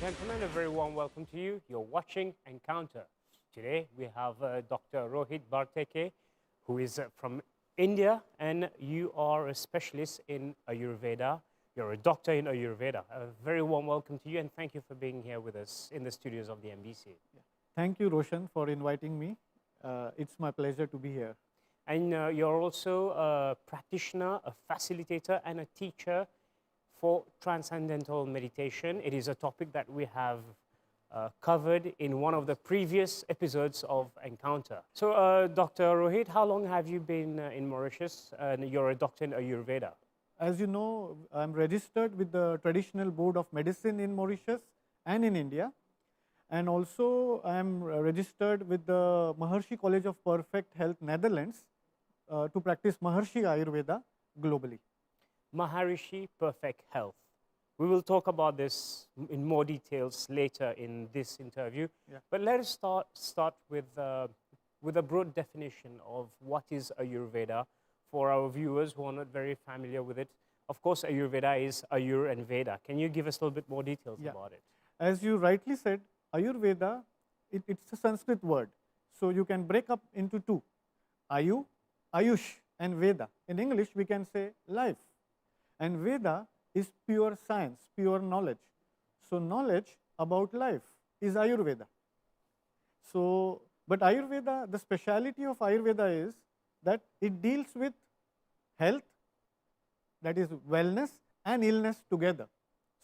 gentlemen, a very warm welcome to you. You're watching Encounter. Today we have Dr. Rohit Bartake, who is from India, and you are a specialist in Ayurveda. You're a doctor in Ayurveda. A very warm welcome to you, and thank you for being here with us in the studios of the MBC. Thank you, Roshan, for inviting me. It's my pleasure to be here. And you're also a practitioner, a facilitator, and a teacher for transcendental meditation. It is a topic that we have covered in one of the previous episodes of Encounter. So, Dr. Rohit, how long have you been in Mauritius? And you're a doctor in Ayurveda. As you know, I'm registered with the Traditional Board of Medicine in Mauritius and in India. And also, I'm registered with the Maharishi College of Perfect Health, Netherlands, to practice Maharishi Ayurveda globally. Maharishi Perfect Health. We will talk about this in more details later in this interview. Yeah. But let us start with a broad definition of what is Ayurveda for our viewers who are not very familiar with it. Of course, Ayurveda is Ayur and Veda. Can you give us a little bit more details about it? As you rightly said, Ayurveda, it's a Sanskrit word. So you can break up into two, Ayu, Ayush, and Veda. In English, we can say life. And Veda is pure science, pure knowledge. So knowledge about life is Ayurveda. So, but Ayurveda, the speciality of Ayurveda is that it deals with health, that is wellness, and illness together.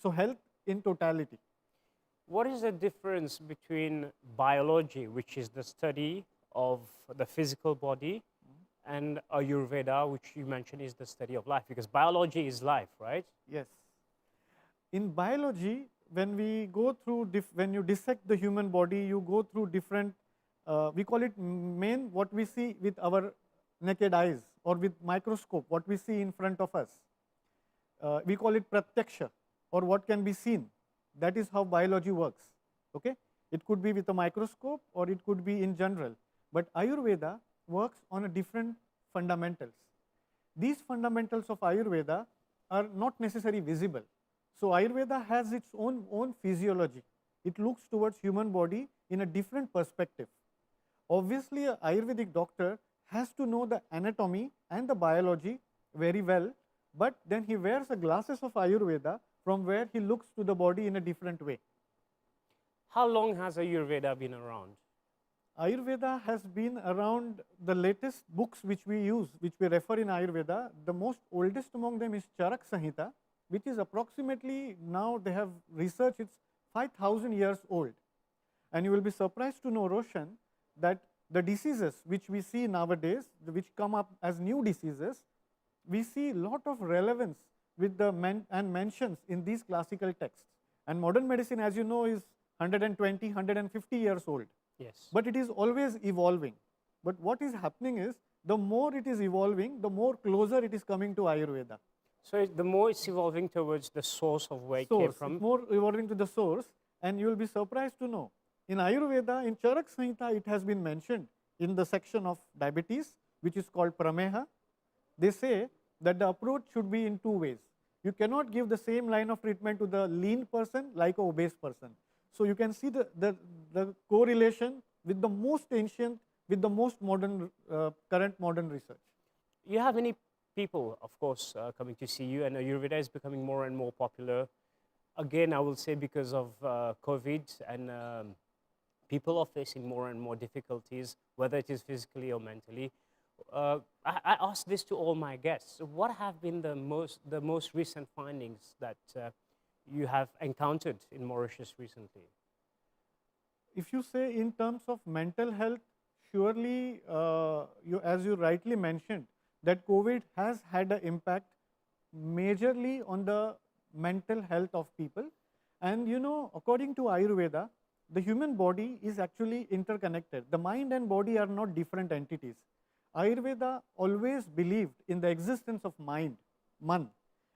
So health in totality. What is the difference between biology, which is the study of the physical body, and Ayurveda, which you mentioned is the study of life? Because biology is life, right? Yes. In biology, when we go through, when you dissect the human body, you go through different, we call it what we see with our naked eyes or with microscope, what we see in front of us. We call it pratyaksha, or what can be seen. That is how biology works. Okay? It could be with a microscope or it could be in general. But Ayurveda works on a different fundamentals. These fundamentals of Ayurveda are not necessarily visible. So Ayurveda has its own physiology. It looks towards human body in a different perspective. Obviously, an Ayurvedic doctor has to know the anatomy and the biology very well, but then he wears the glasses of Ayurveda from where he looks to the body in a different way. How long has Ayurveda been around? Ayurveda has been around. The latest books which we use, which we refer in Ayurveda, the most oldest among them is Charak Samhita, which is approximately, now they have researched, it's 5,000 years old. And you will be surprised to know, Roshan, that the diseases which we see nowadays, which come up as new diseases, we see a lot of relevance with the mentions in these classical texts. And modern medicine, as you know, is 120, 150 years old. Yes. But it is always evolving. But what is happening is, the more it is evolving, the more closer it is coming to Ayurveda. So the more it's evolving towards the source of where it came from. It's more evolving to the source, and you will be surprised to know, in Ayurveda, in Charak Samhita, it has been mentioned in the section of diabetes, which is called prameha. They say that the approach should be in two ways. You cannot give the same line of treatment to the lean person like an obese person. So you can see the correlation with the most ancient, with the most modern, current modern research. You have many people, of course, coming to see you, and Ayurveda is becoming more and more popular. Again, I will say because of COVID, and people are facing more and more difficulties, whether it is physically or mentally. I ask this to all my guests. What have been the most recent findings that you have encountered in Mauritius recently? If you say in terms of mental health, surely, as you rightly mentioned, that COVID has had an impact majorly on the mental health of people. And you know, according to Ayurveda, the human body is actually interconnected. The mind and body are not different entities. Ayurveda always believed in the existence of mind, man.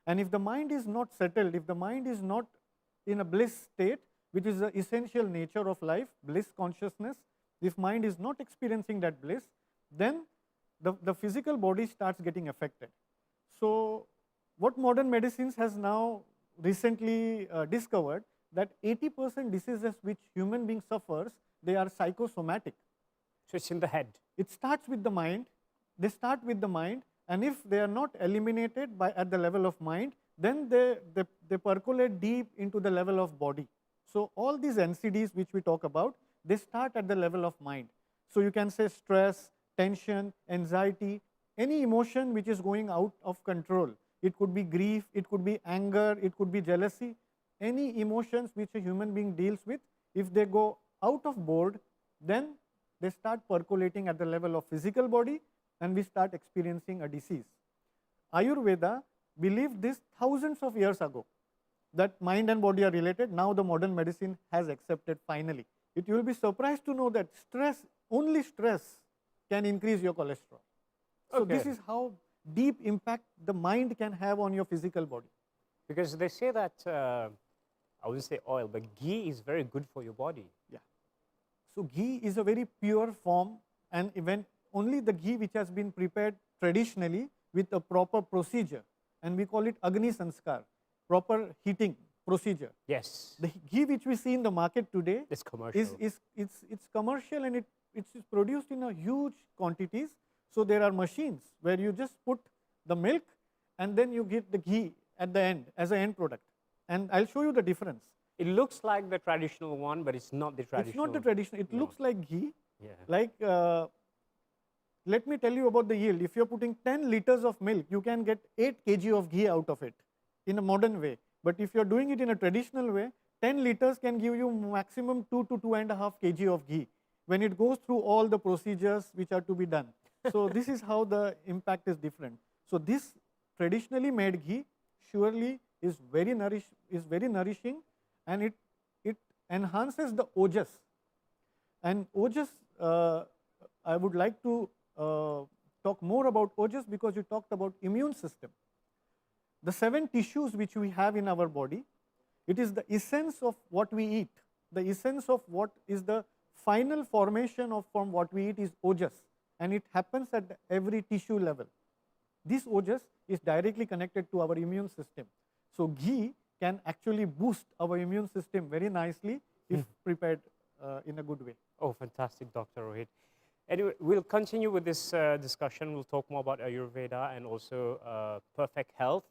And if the mind is not settled, if the mind is not in a bliss state, which is the essential nature of life, bliss consciousness, if mind is not experiencing that bliss, then the physical body starts getting affected. So what modern medicines has now recently discovered, that 80% diseases which human being suffers, they are psychosomatic. So it's in the head. It starts with the mind. They start with the mind, and if they are not eliminated by at the level of mind, then they percolate deep into the level of body. So all these NCDs which we talk about, they start at the level of mind. So you can say stress, tension, anxiety, any emotion which is going out of control. It could be grief, it could be anger, it could be jealousy. Any emotions which a human being deals with, if they go out of board, then they start percolating at the level of physical body, and we start experiencing a disease. Ayurveda believed this thousands of years ago, that mind and body are related. Now the modern medicine has accepted finally. You will be surprised to know that stress, only stress can increase your cholesterol. So this is how deep impact the mind can have on your physical body. Because they say that, I wouldn't say oil, but ghee is very good for your body. Yeah. So ghee is a very pure form, and even only the ghee which has been prepared traditionally with a proper procedure, and we call it Agni Sanskar, proper heating procedure. Yes. The ghee which we see in the market today It's commercial. it's commercial, and it's produced in a huge quantities. So there are machines where you just put the milk and then you get the ghee at the end as an end product. And I'll show you the difference. It looks like the traditional one, but it's not the traditional. It's not the traditional. It looks like ghee. Yeah. Like, let me tell you about the yield. If you're putting 10 liters of milk, you can get 8 kg of ghee out of it in a modern way. But if you're doing it in a traditional way, 10 liters can give you maximum 2 to 2.5 kg of ghee when it goes through all the procedures which are to be done. So this is how the impact is different. So this traditionally made ghee surely is very nourishing, and it enhances the ojas. And ojas, I would like to talk more about ojas because you talked about immune system. The 7 tissues which we have in our body, it is the essence of what we eat. The essence of what is the final formation of from what we eat is ojas, and it happens at every tissue level. This ojas is directly connected to our immune system. So ghee can actually boost our immune system very nicely if prepared in a good way. Oh, fantastic, Dr. Rohit. Anyway, we'll continue with this discussion. We'll talk more about Ayurveda and also perfect health.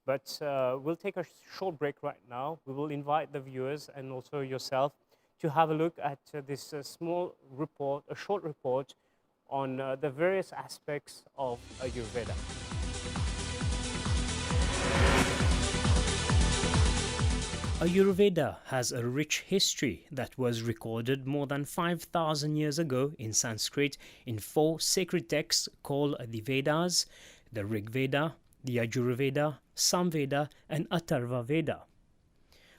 But we'll take a short break right now. We will invite the viewers and also yourself to have a look at this small report, a short report on the various aspects of Ayurveda. Ayurveda has a rich history that was recorded more than 5,000 years ago in Sanskrit in 4 sacred texts called the Vedas, the Rig Veda, the Yajurveda, Samveda, and Atharva Veda.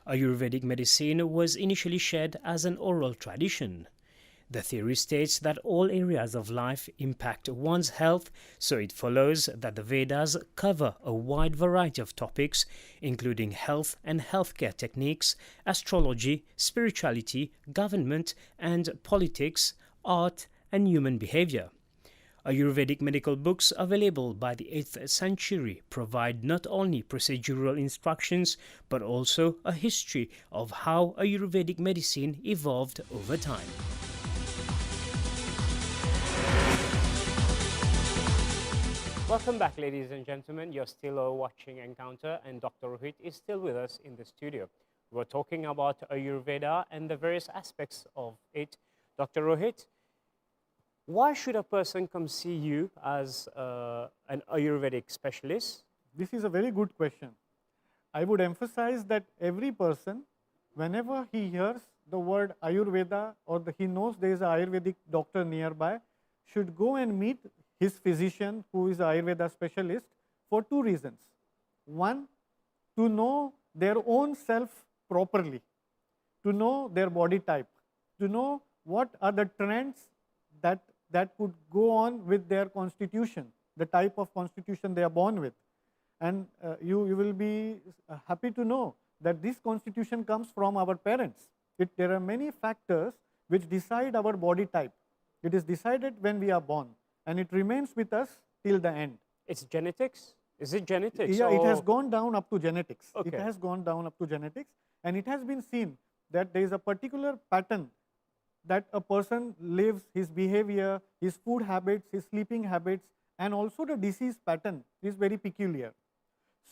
Ayurvedic medicine was initially shared as an oral tradition. The theory states that all areas of life impact one's health, so it follows that the Vedas cover a wide variety of topics, including health and healthcare techniques, astrology, spirituality, government and politics, art, and human behavior. Ayurvedic medical books available by the 8th century provide not only procedural instructions, but also a history of how Ayurvedic medicine evolved over time. Welcome back, ladies and gentlemen. You're still watching Encounter, and Dr. Rohit is still with us in the studio. We're talking about Ayurveda and the various aspects of it. Dr. Rohit, why should a person come see you as an Ayurvedic specialist? This is a very good question. I would emphasize that every person, whenever he hears the word Ayurveda or he knows there is an Ayurvedic doctor nearby, should go and meet his physician who is an Ayurveda specialist for 2 reasons. One, to know their own self properly, to know their body type, to know what are the trends that could go on with their constitution, the type of constitution they are born with. And you will be happy to know that this constitution comes from our parents. There are many factors which decide our body type. It is decided when we are born, and it remains with us till the end. It's genetics? Is it genetics? Yeah, it has gone down up to genetics. Okay. It has gone down up to genetics. And it has been seen that there is a particular pattern that a person lives, his behavior, his food habits, his sleeping habits, and also the disease pattern is very peculiar.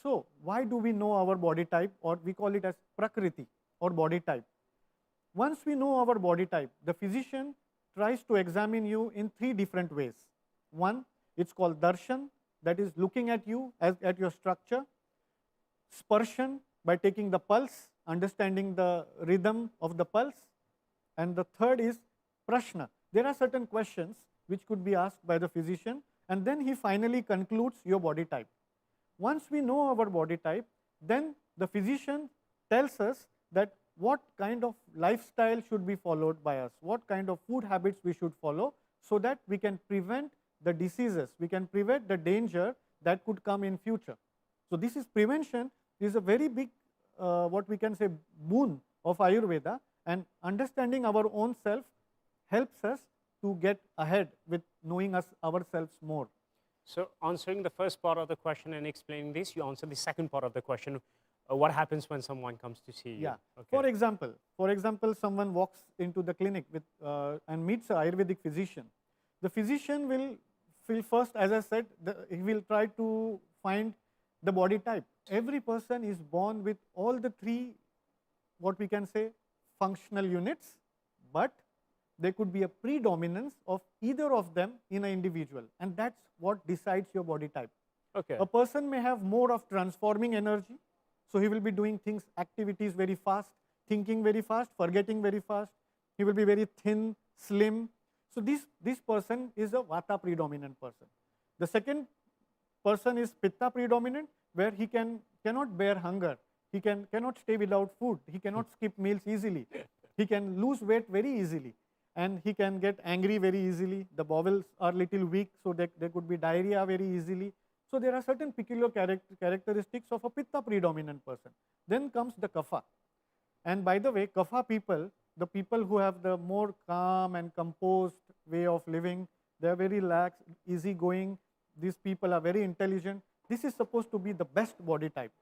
So, why do we know our body type, or we call it as prakriti or body type? Once we know our body type, the physician tries to examine you in 3 different ways. One, it's called darshan, that is looking at you at your structure. Sparshan, by taking the pulse, understanding the rhythm of the pulse. And the third is prashna. There are certain questions which could be asked by the physician, and then he finally concludes your body type. Once we know our body type, then the physician tells us that what kind of lifestyle should be followed by us, what kind of food habits we should follow, so that we can prevent the diseases, we can prevent the danger that could come in future. So this is prevention is a very big, what we can say, boon of Ayurveda, and understanding our own self helps us to get ahead with knowing ourselves more. So answering the first part of the question and explaining this, you answer the second part of the question. What happens when someone comes to see you? Yeah. Okay. For example, someone walks into the clinic with and meets an Ayurvedic physician. The physician will first, as I said, he will try to find the body type. Every person is born with all the 3, what we can say, functional units, but there could be a predominance of either of them in an individual, and that's what decides your body type. Okay. A person may have more of transforming energy, so he will be doing things, activities very fast, thinking very fast, forgetting very fast. He will be very thin, slim. So this person is a Vata predominant person. The second person is Pitta predominant, where he cannot bear hunger. He cannot stay without food. He cannot skip meals easily. He can lose weight very easily, and he can get angry very easily. The bowels are little weak, so there could be diarrhea very easily. So there are certain peculiar characteristics of a Pitta predominant person. Then comes the Kapha. And by the way, Kapha people, the people who have the more calm and composed way of living, they are very relaxed, easygoing. These people are very intelligent. This is supposed to be the best body type.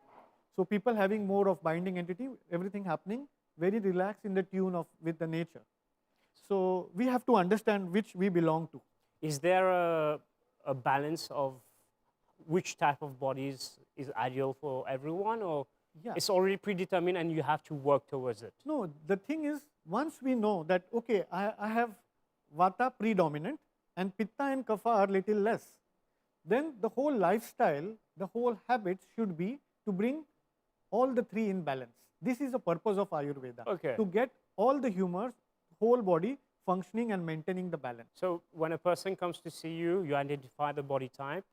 So people having more of binding entity, everything happening very relaxed in the tune of with the nature. So we have to understand which we belong to. Is there a balance of which type of bodies is ideal for everyone, or it's already predetermined and you have to work towards it? No, the thing is, once we know that, okay, I have Vata predominant and Pitta and Kapha are little less, then the whole lifestyle, the whole habits should be to bring all the 3 in balance. This is the purpose of Ayurveda, to get all the humors, whole body functioning and maintaining the balance. So when a person comes to see you, you identify the body type,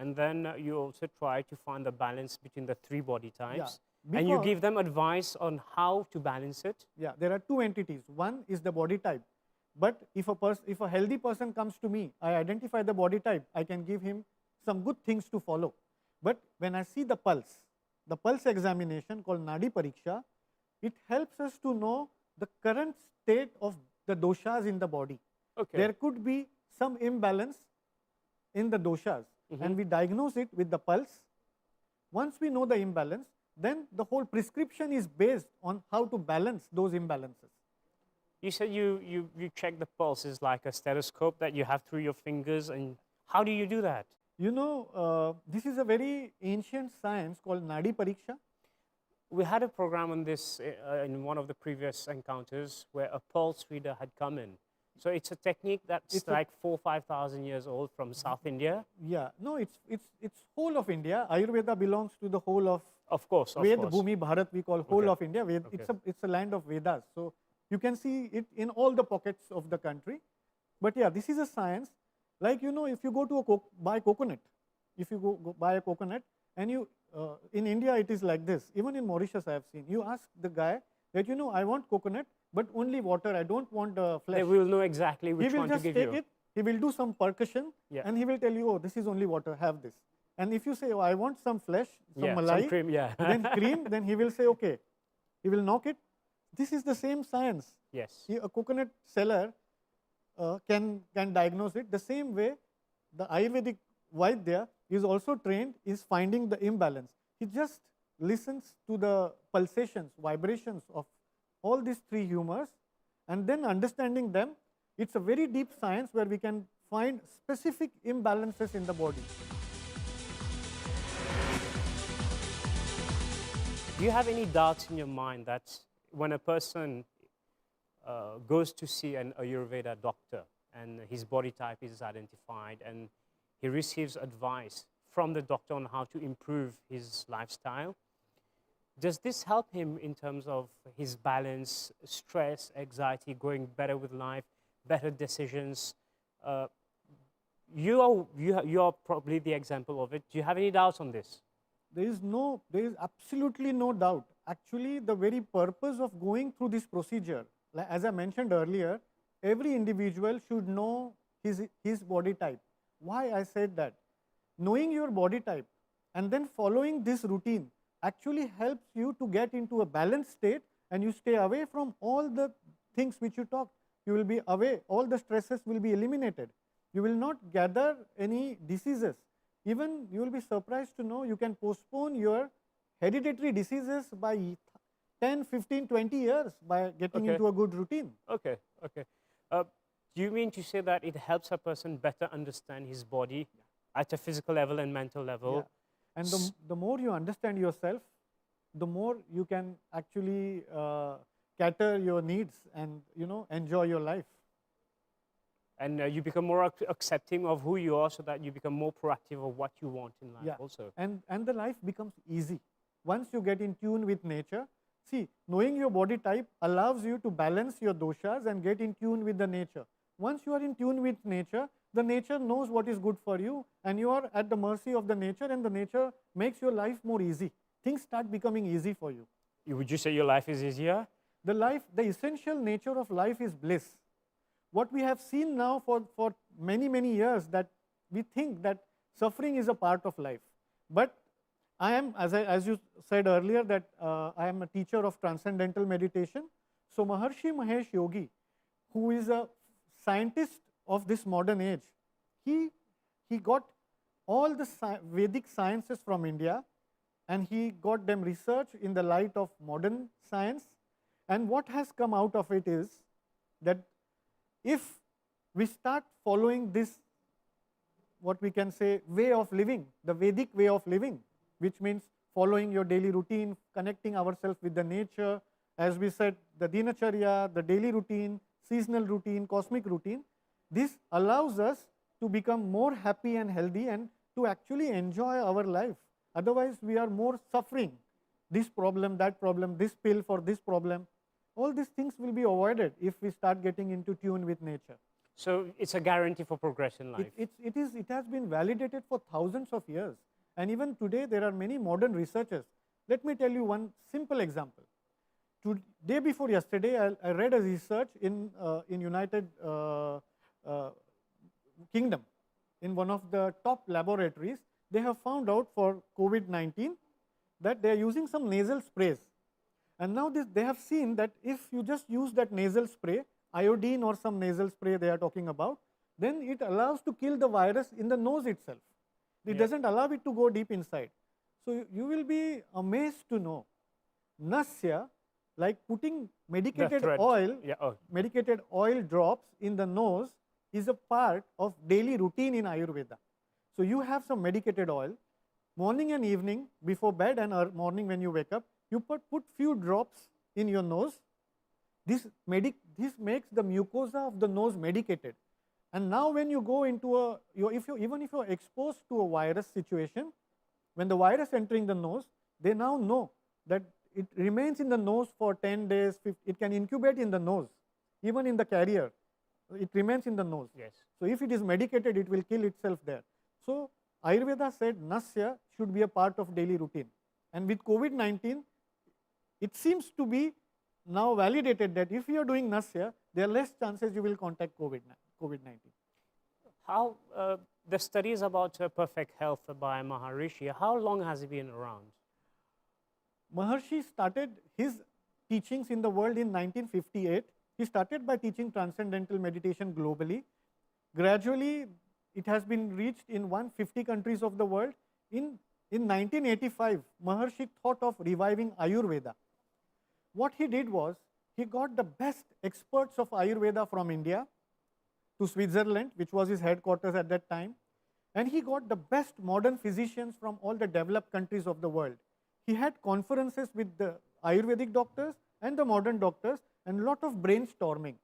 and then you also try to find the balance between the 3 body types, and you give them advice on how to balance it. Yeah, there are 2 entities. One is the body type, but if a healthy person comes to me, I identify the body type, I can give him some good things to follow. But when I see the pulse examination called Nadi Pariksha, it helps us to know the current state of the doshas in the body. There could be some imbalance in the doshas, and we diagnose it with the pulse. Once we know the imbalance, then the whole prescription is based on how to balance those imbalances. You said you check the pulses like a stethoscope that you have through your fingers, and how do you do that? You know, this is a very ancient science called Nadi Pariksha. We had a program on this in one of the previous encounters where a pulse reader had come in. So it's a technique that's like 4,000 or 5,000 years old from South India. Yeah, no, it's whole of India. Ayurveda belongs to the whole of. Of course. Ved Bhumi Bharat we call whole of India. It's a land of Vedas. So you can see it in all the pockets of the country. But yeah, this is a science. Like, you know, if you go to buy coconut, if you go buy a coconut, and you in India it is like this. Even in Mauritius I have seen. You ask the guy that, you know, I want coconut, but only water. I don't want flesh. They will know exactly which one to give you. He will just take it. He will do some percussion, and he will tell you, oh, this is only water. Have this. And if you say, oh, I want some flesh, some malai, some cream, then cream, then he will say, okay. He will knock it. This is the same science. Yes. A coconut seller can diagnose it. The same way, the Ayurvedic Vaidya is also trained is finding the imbalance. He just listens to the pulsations, vibrations of all these three humors, and then understanding them, it's a very deep science where we can find specific imbalances in the body. Do you have any doubts in your mind that when a person goes to see an Ayurveda doctor and his body type is identified and he receives advice from the doctor on how to improve his lifestyle, does this help him in terms of his balance, stress, anxiety, going better with life, better decisions? You are probably the example of it. Do you have any doubts on this? There is absolutely no doubt. Actually, the very purpose of going through this procedure, as I mentioned earlier, every individual should know his body type. Why I said that? Knowing your body type and then following this routine actually helps you to get into a balanced state, and you stay away from all the things which you talked. You will be away, all the stresses will be eliminated. You will not gather any diseases. Even you will be surprised to know you can postpone your hereditary diseases by 10, 15, 20 years by getting into a good routine. Okay, okay. Do you mean to say that it helps a person better understand his body at a physical level and mental level? Yeah. And the more you understand yourself, the more you can actually cater your needs and enjoy your life. And you become more accepting of who you are, so that you become more proactive of what you want in life also. And the life becomes easy. Once you get in tune with nature, see, knowing your body type allows you to balance your doshas and get in tune with the nature. Once you are in tune with nature, the nature knows what is good for you, and you are at the mercy of the nature, and the nature makes your life more easy. Things start becoming easy for you. Would you say your life is easier? The essential nature of life is bliss. What we have seen now for many, many years, that we think that suffering is a part of life. But I am, as you said earlier, that I am a teacher of transcendental meditation. So Maharshi Mahesh Yogi, who is a scientist of this modern age, he got all the Vedic sciences from India, and he got them researched in the light of modern science. And what has come out of it is that if we start following this, what we can say, way of living, the Vedic way of living, which means following your daily routine, connecting ourselves with the nature, as we said, the dinacharya, the daily routine, seasonal routine, cosmic routine, this allows us to become more happy and healthy and to actually enjoy our life. Otherwise, we are more suffering. This problem, that problem, this pill for this problem. All these things will be avoided if we start getting into tune with nature. So it's a guarantee for progression in life. It has been validated for thousands of years. And even today, there are many modern researchers. Let me tell you one simple example. Day before yesterday, I read a research in United Kingdom, in one of the top laboratories. They have found out for COVID-19 that they are using some nasal sprays. And now they have seen that if you just use that nasal spray, iodine or some nasal spray they are talking about, then it allows to kill the virus in the nose itself. It doesn't allow it to go deep inside. So you will be amazed to know, nasya, like putting medicated oil drops in the nose, is a part of daily routine in Ayurveda. So you have some medicated oil, morning and evening before bed and morning when you wake up, you put few drops in your nose. This makes the mucosa of the nose medicated. And now when you go into even if you are exposed to a virus situation, when the virus entering the nose, they now know that it remains in the nose for 10 days, it can incubate in the nose, even in the carrier, it remains in the nose. Yes. So if it is medicated, it will kill itself there. So Ayurveda said nasya should be a part of daily routine. And with COVID-19, it seems to be now validated that if you are doing nasya, there are less chances you will contact COVID-19. How the studies about perfect health by Maharishi, how long has it been around? Maharshi started his teachings in the world in 1958. He started by teaching transcendental meditation globally. Gradually, it has been reached in 150 countries of the world. In in 1985, Maharshi thought of reviving Ayurveda. What he did was, he got the best experts of Ayurveda from India to Switzerland, which was his headquarters at that time, and he got the best modern physicians from all the developed countries of the world. He had conferences with the Ayurvedic doctors and the modern doctors, and a lot of brainstorming.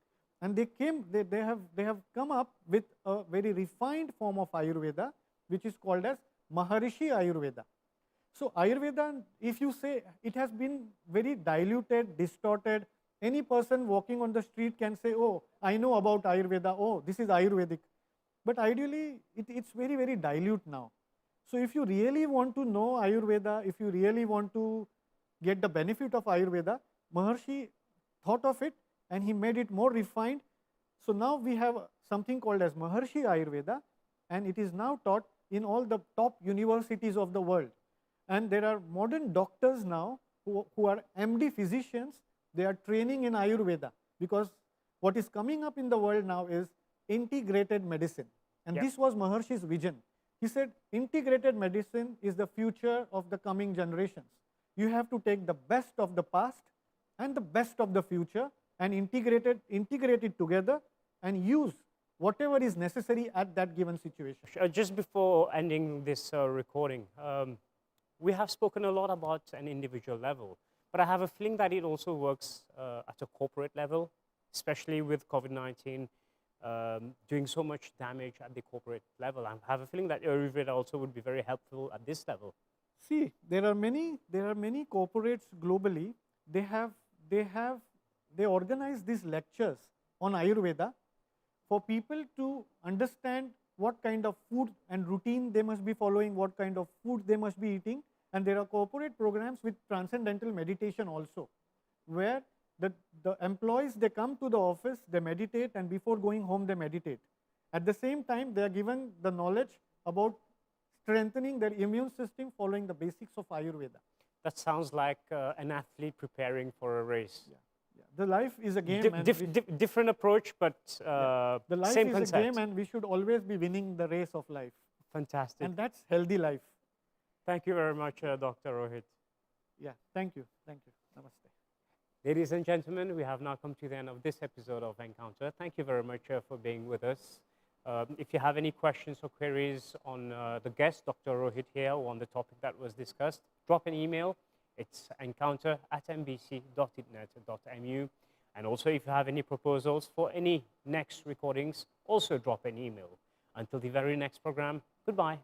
And they have come up with a very refined form of Ayurveda, which is called as Maharishi Ayurveda. So Ayurveda, if you say, it has been very diluted, distorted. Any person walking on the street can say, oh, I know about Ayurveda, oh, this is Ayurvedic. But ideally, it's very, very dilute now. So if you really want to know Ayurveda, if you really want to get the benefit of Ayurveda, Maharshi thought of it and he made it more refined. So now we have something called as Maharshi Ayurveda, and it is now taught in all the top universities of the world. And there are modern doctors now who are MD physicians. They are training in Ayurveda, because what is coming up in the world now is integrated medicine. And this was Maharshi's vision. He said, integrated medicine is the future of the coming generations. You have to take the best of the past and the best of the future and integrate it together and use whatever is necessary at that given situation. Just before ending this recording, we have spoken a lot about an individual level, but I have a feeling that it also works at a corporate level, especially with COVID-19 doing so much damage at the corporate level. I have a feeling that Ayurveda also would be very helpful at this level. See, there are many corporates globally. They organize these lectures on Ayurveda for people to understand what kind of food and routine they must be following, what kind of food they must be eating. And there are corporate programs with transcendental meditation also, where the employees, they come to the office, they meditate, and before going home they meditate. At the same time, they are given the knowledge about strengthening their immune system following the basics of Ayurveda. That sounds like an athlete preparing for a race. Yeah. The life is a game. Different approach, but the life same is concept. a game, and we should always be winning the race of life. Fantastic. And that's healthy life. Thank you very much, Dr. Rohit. Yeah, thank you. Thank you. Namaste. Ladies and gentlemen, we have now come to the end of this episode of Encounter. Thank you very much for being with us. If you have any questions or queries on the guest, Dr. Rohit here, or on the topic that was discussed, drop an email. It's encounter@mbc.itnet.mu. And also, if you have any proposals for any next recordings, also drop an email. Until the very next program, goodbye.